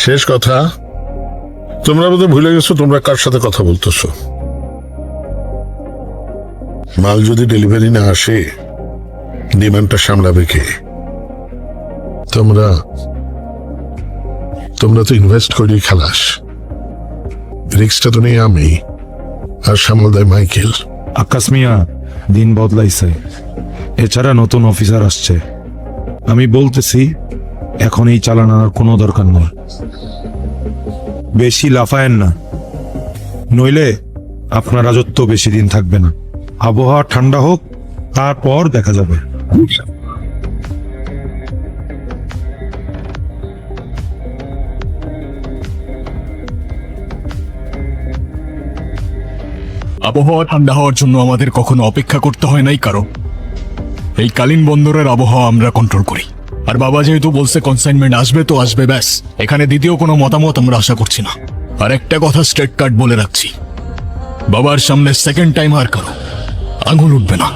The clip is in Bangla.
শেষ কথা, তোমরা বোধহয় ভুলে গেছো তোমরা কার সাথে কথা বলতেছো। মাল যদি ডেলিভারি না আসে ডিমান্ডটা সামলাবে কে? তোমরা তো ইনভেস্ট করি খালাস, রিস্কটা তো নেই আমি, আর সামাল দেয় মাইকেল। আকাশ মিয়া, দিন বদলাইছে, এছাড়া নতুন অফিসার আসছে। আমি বলতেছি এখন এই চালানোর কোনো দরকার নেই, বেশি লাফায়েন না, নইলে আপনার রাজত্ব বেশি দিন থাকবে না। আবহাওয়া ঠান্ডা হোক, তারপর দেখা যাবে। আবহাওয়া ঠান্ডা হওয়ার জন্য আমাদের কখনো অপেক্ষা করতে হয় নাই কারো। এই কালীন বন্দরের আবহাওয়া আমরা কন্ট্রোল করি। আর বাবা যেহেতু বলছে কনসাইনমেন্ট আসবে তো আসবে, ব্যাস। এখানে দ্বিতীয় কোনো মতামত আমরা আশা করছি না। আর একটা কথা স্ট্রেট কাট বলে রাখছি, বাবার সামনে সেকেন্ড টাইম আর কারো আঙুল উঠবে না।